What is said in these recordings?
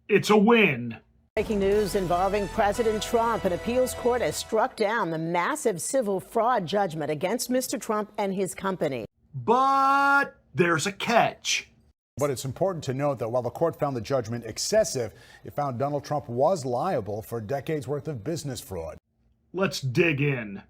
It's a win. Breaking news involving President Trump. An appeals court has struck down the massive civil fraud judgment against Mr. Trump and his company. But there's a catch. But it's important to note that while the court found the judgment excessive, it found Donald Trump was liable for decades worth of business fraud. Let's dig in.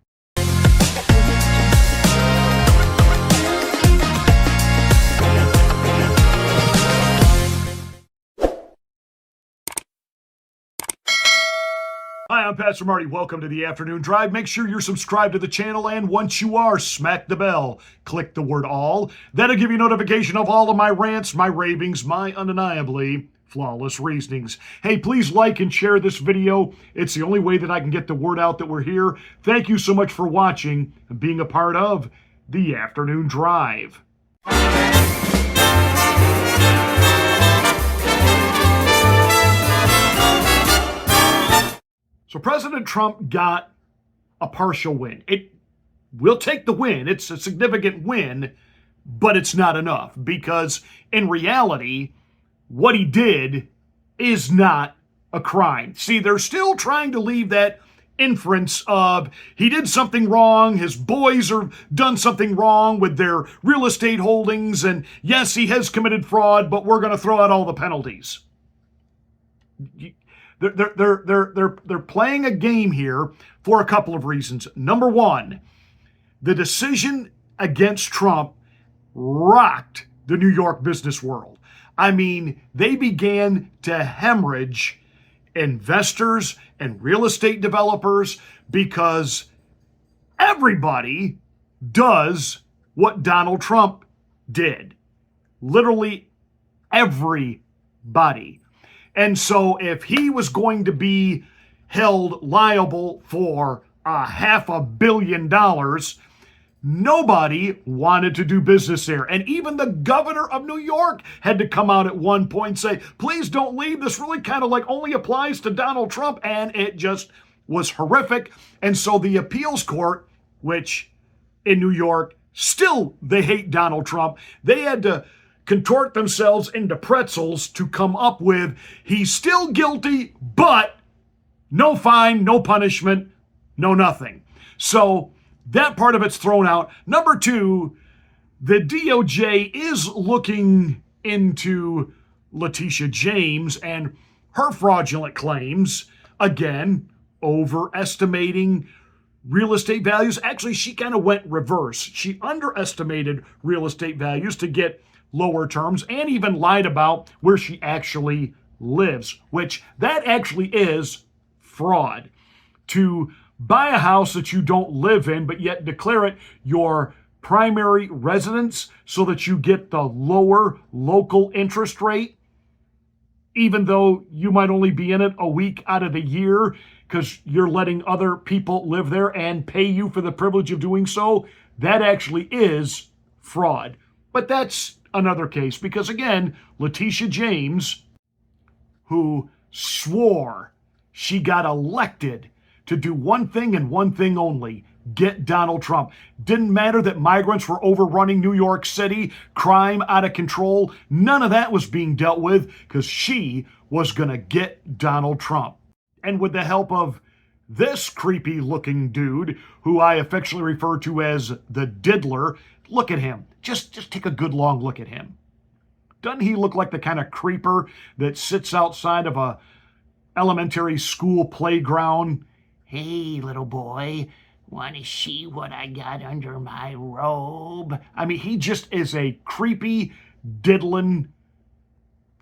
Hi, I'm Pastor Marty. Welcome to the Afternoon Drive. Make sure you're subscribed to the channel, and once you are, smack the bell. Click the word all. That'll give you notification of all of my rants, my ravings, my undeniably flawless reasonings. Hey, please like and share this video. It's the only way that I can get the word out that we're here. Thank you so much for watching and being a part of the Afternoon Drive. So President Trump got a partial win. We'll take the win. It's a significant win, but it's not enough because in reality, what he did is not a crime. See, they're still trying to leave that inference of he did something wrong, his boys are done something wrong with their real estate holdings, and yes, he has committed fraud, but we're going to throw out all the penalties. They're playing a game here for a couple of reasons. Number one, the decision against Trump rocked the New York business world. I mean, they began to hemorrhage investors and real estate developers because everybody does what Donald Trump did. Literally everybody. And so if he was going to be held liable for $500 million, nobody wanted to do business there. And even the governor of New York had to come out at one point and say, please don't leave. This really kind of like only applies to Donald Trump. And it just was horrific. And so the appeals court, which in New York, still they hate Donald Trump. They had to contort themselves into pretzels to come up with he's still guilty, but no fine, no punishment, no nothing. So that part of it's thrown out. Number two, the DOJ is looking into Letitia James and her fraudulent claims, again, overestimating real estate values. Actually, she kind of went reverse. She underestimated real estate values to get lower terms and even lied about where she actually lives, which that actually is fraud. To buy a house that you don't live in, but yet declare it your primary residence so that you get the lower local interest rate, even though you might only be in it a week out of the year because you're letting other people live there and pay you for the privilege of doing so, that actually is fraud. But that's another case because, again, Letitia James, who swore she got elected to do one thing and one thing only, get Donald Trump. Didn't matter that migrants were overrunning New York City, crime out of control. None of that was being dealt with because she was going to get Donald Trump. And with the help of this creepy looking dude, who I affectionately refer to as the diddler, look at him. Just take a good long look at him. Doesn't he look like the kind of creeper that sits outside of a elementary school playground? Hey, little boy, want to see what I got under my robe? I mean, he just is a creepy, diddling,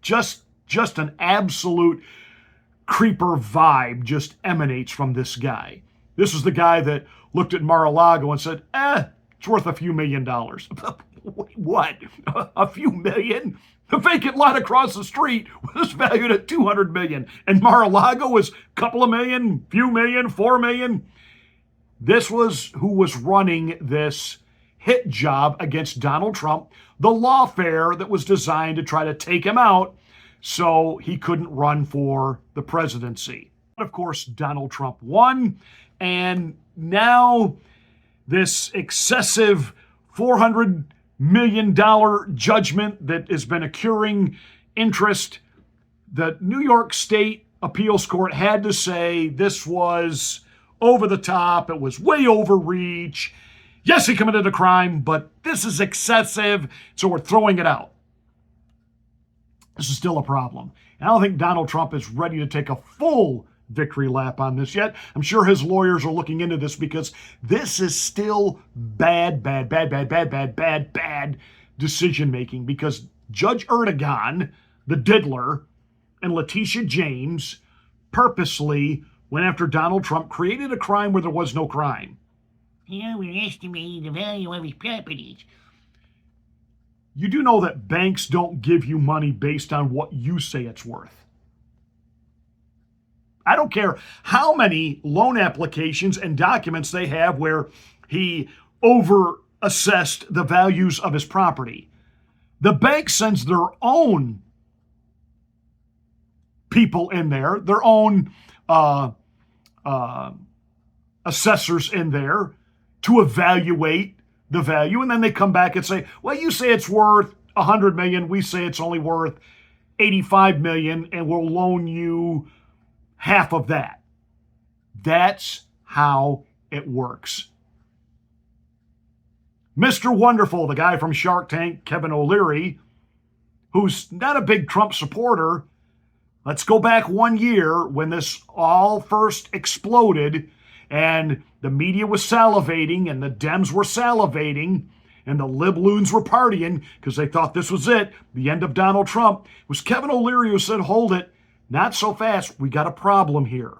just an absolute creeper vibe just emanates from this guy. This is the guy that looked at Mar-a-Lago and said, it's worth a few $1 million. What? A few million? The vacant lot across the street was valued at $200 million. And Mar-a-Lago was a couple of million, few million, 4 million. This was who was running this hit job against Donald Trump, the lawfare that was designed to try to take him out so he couldn't run for the presidency. Of course, Donald Trump won, and now this excessive $400 million judgment that has been accruing interest, the New York State Appeals Court had to say this was over the top, it was way overreach. Yes, he committed a crime, but this is excessive, so we're throwing it out. This is still a problem. And I don't think Donald Trump is ready to take a full victory lap on this yet. I'm sure his lawyers are looking into this because this is still bad decision making, because Judge Erdogan, the diddler, and Letitia James purposely went after Donald Trump, created a crime where there was no crime. We're estimating the value of his properties. You do know that banks don't give you money based on what you say it's worth. I don't care how many loan applications and documents they have where he over-assessed the values of his property. The bank sends their own people in there, their own assessors in there to evaluate the value, and then they come back and say, well, you say it's worth $100 million, we say it's only worth $85 million, and we'll loan you half of that. That's how it works. Mr. Wonderful, the guy from Shark Tank, Kevin O'Leary, who's not a big Trump supporter. Let's go back 1 year when this all first exploded and the media was salivating and the Dems were salivating and the libloons were partying because they thought this was it, the end of Donald Trump. It was Kevin O'Leary who said, hold it, not so fast, we got a problem here.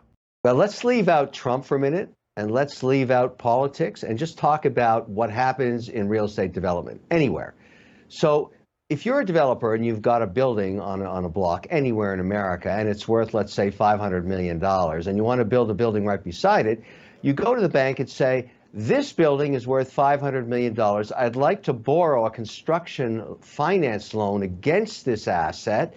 Well, let's leave out Trump for a minute and let's leave out politics and just talk about what happens in real estate development anywhere. So if you're a developer and you've got a building on a block anywhere in America and it's worth, let's say, $500 million, and you want to build a building right beside it, you go to the bank and say, this building is worth $500 million. I'd like to borrow a construction finance loan against this asset,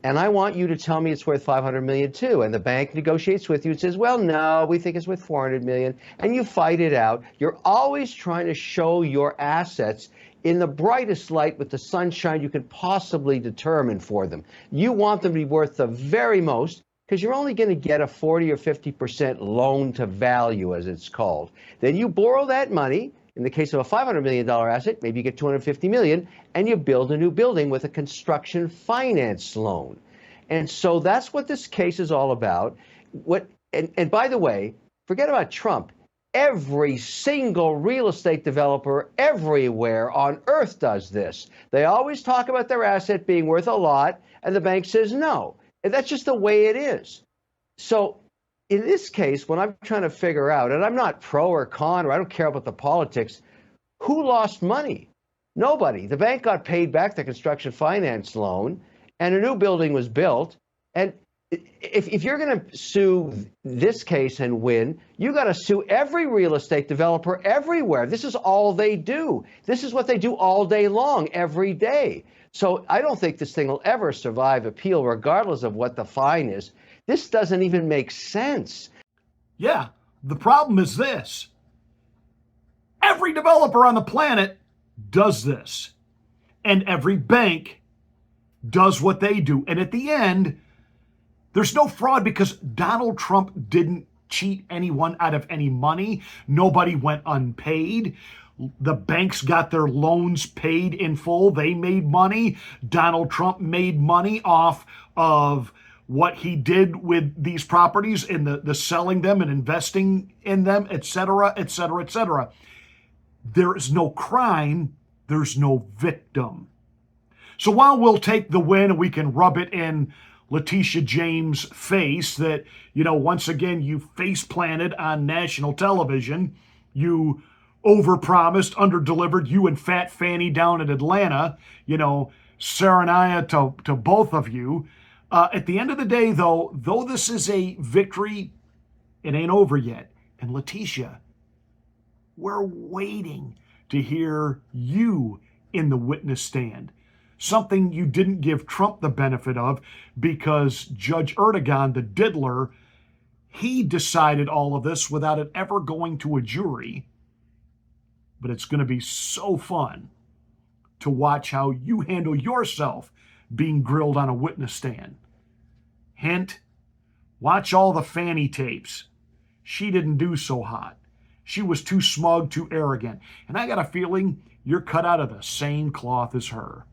and I want you to tell me it's worth $500 million too. And the bank negotiates with you and says, well, no, we think it's worth $400 million. And you fight it out. You're always trying to show your assets in the brightest light with the sunshine you could possibly determine for them. You want them to be worth the very most because you're only going to get a 40 or 50% loan to value, as it's called. Then you borrow that money. In the case of a $500 million asset, maybe you get $250 million, and you build a new building with a construction finance loan. And so that's what this case is all about. And by the way, forget about Trump. Every single real estate developer everywhere on earth does this. They always talk about their asset being worth a lot, and the bank says no. And that's just the way it is. So in this case, when I'm trying to figure out, and I'm not pro or con, or I don't care about the politics, who lost money? Nobody. The bank got paid back the construction finance loan, and a new building was built. And if you're going to sue this case and win, you got to sue every real estate developer everywhere. This is all they do. This is what they do all day long, every day. So I don't think this thing will ever survive appeal, regardless of what the fine is. This doesn't even make sense. Yeah, the problem is this. Every developer on the planet does this. And every bank does what they do. And at the end, there's no fraud because Donald Trump didn't cheat anyone out of any money. Nobody went unpaid. The banks got their loans paid in full. They made money. Donald Trump made money off of what he did with these properties and the selling them and investing in them, et cetera, et cetera, et cetera. There is no crime. There's no victim. So while we'll take the win and we can rub it in Letitia James' face that, once again, you face planted on national television, you overpromised, underdelivered, you and Fat Fanny down in Atlanta, Saranaya to both of you. At the end of the day, though this is a victory, it ain't over yet. And Letitia, we're waiting to hear you in the witness stand. Something you didn't give Trump the benefit of because Judge Erdogan, the diddler, he decided all of this without it ever going to a jury. But it's going to be so fun to watch how you handle yourself being grilled on a witness stand. Hint, watch all the Fanny tapes. She didn't do so hot. She was too smug, too arrogant. And I got a feeling you're cut out of the same cloth as her.